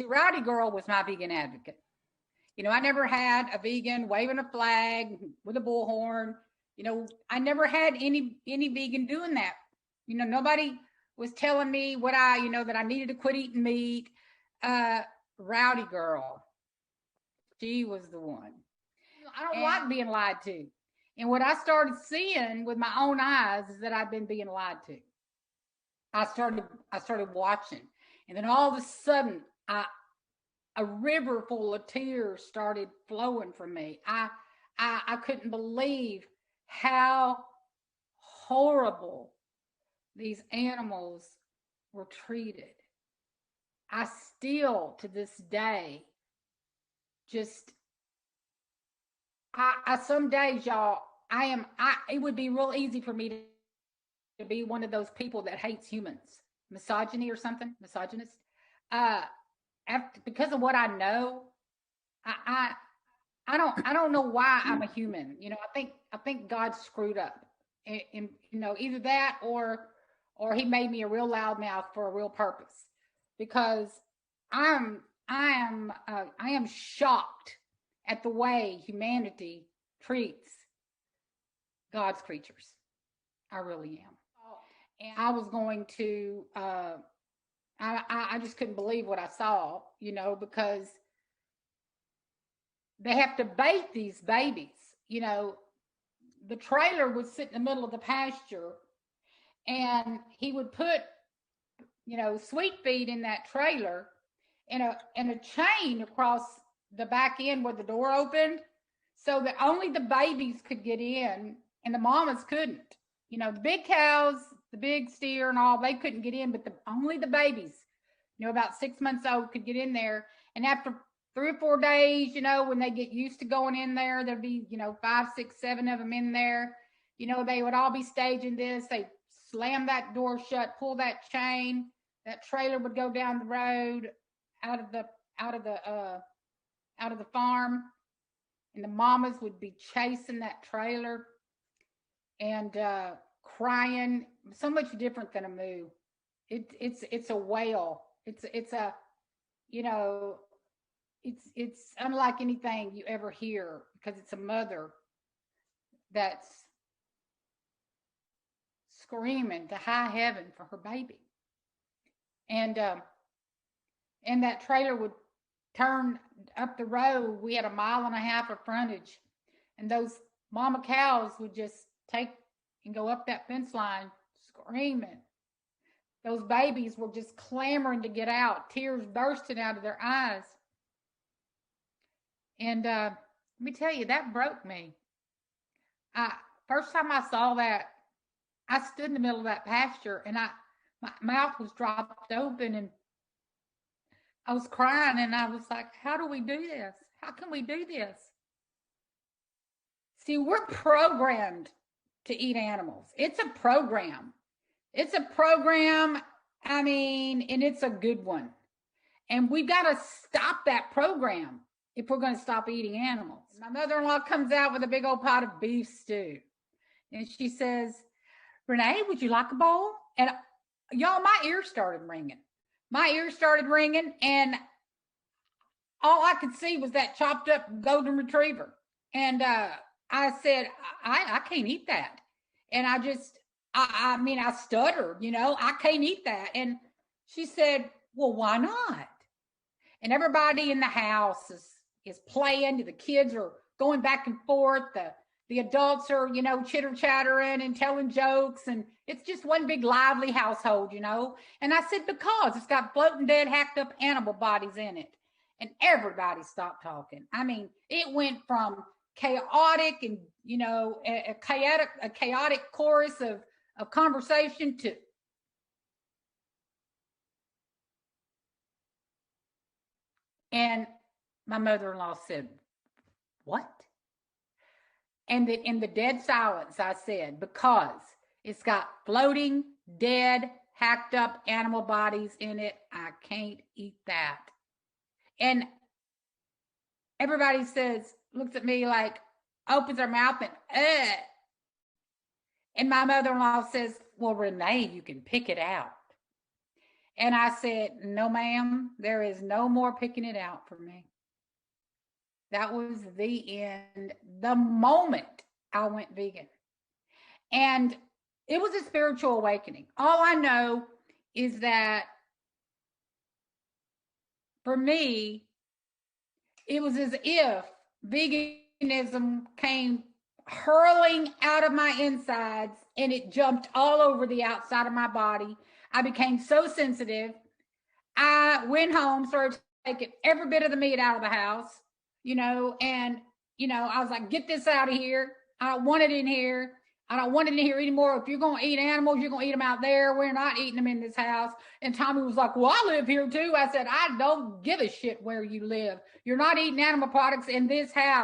See, Rowdy Girl was my vegan advocate. You know, I never had a vegan waving a flag with a bullhorn. You know, I never had any vegan doing that. You know, nobody was telling me what that I needed to quit eating meat. Rowdy Girl, she was the one. I don't like being lied to. And what I started seeing with my own eyes is that I've been being lied to. I started watching, and then all of a sudden, a river full of tears started flowing from me. I couldn't believe how horrible these animals were treated. I still, to this day, just some days, y'all, it would be real easy for me to be one of those people that hates humans, misogynist. Because of what I know, I don't know why I'm a human. You know, I think God screwed up, and you know, either that or He made me a real loudmouth for a real purpose. Because I am shocked at the way humanity treats God's creatures. I really am. And I was going to, I just couldn't believe what I saw, you know, because they have to bait these babies. You know, the trailer would sit in the middle of the pasture, and he would put, you know, sweet feed in that trailer and a chain across the back end where the door opened, so that only the babies could get in and the mamas couldn't. You know, the big cows, the big steer and all, they couldn't get in, but only the babies, you know, about 6 months old, could get in there. And after 3 or 4 days, you know, when they get used to going in there, there'd be, you know, 5, 6, 7 of them in there. You know, they would all be staging this. They slam that door shut, pull that chain. That trailer would go down the road out of the farm, and the mamas would be chasing that trailer and crying. So much different than a moo. It's a wail. It's a, you know, it's unlike anything you ever hear, because it's a mother that's screaming to high heaven for her baby. And that trailer would turn up the road. We had 1.5 miles of frontage, and those mama cows would just take and go up that fence line screaming. Those babies were just clamoring to get out, tears bursting out of their eyes. And let me tell you, that broke me. First time I saw that, I stood in the middle of that pasture, and my mouth was dropped open, and I was crying, and I was like, how do we do this? How can we do this? See, we're programmed to eat animals. It's a program. It's a program, I mean, and it's a good one. And we've got to stop that program if we're going to stop eating animals. My mother-in-law comes out with a big old pot of beef stew, and she says, Renee, would you like a bowl? And y'all, my ears started ringing. And all I could see was that chopped up golden retriever. And I said, I can't eat that. And I mean, I stuttered, you know, I can't eat that. And she said, well, why not? And everybody in the house is playing. The kids are going back and forth. The adults are, you know, chitter-chattering and telling jokes. And it's just one big lively household, you know. And I said, because it's got floating dead, hacked up animal bodies in it. And everybody stopped talking. I mean, it went from chaotic and, you know, a chaotic chorus of conversation to and my mother-in-law said, what? And in the dead silence, I said, because it's got floating, dead, hacked up animal bodies in it, I can't eat that. And everybody looks at me like, opens their mouth and, ugh. And my mother-in-law says, well, Renee, you can pick it out. And I said, no, ma'am, there is no more picking it out for me. That was the end, the moment I went vegan. And it was a spiritual awakening. All I know is that for me, it was as if veganism came hurling out of my insides and it jumped all over the outside of my body. I became so sensitive. I went home, started taking every bit of the meat out of the house, and, I was like, get this out of here. I don't want it in here. I don't want it in here anymore. If you're going to eat animals, you're going to eat them out there. We're not eating them in this house. And Tommy was like, well, I live here too. I said, I don't give a shit where you live. You're not eating animal products in this house.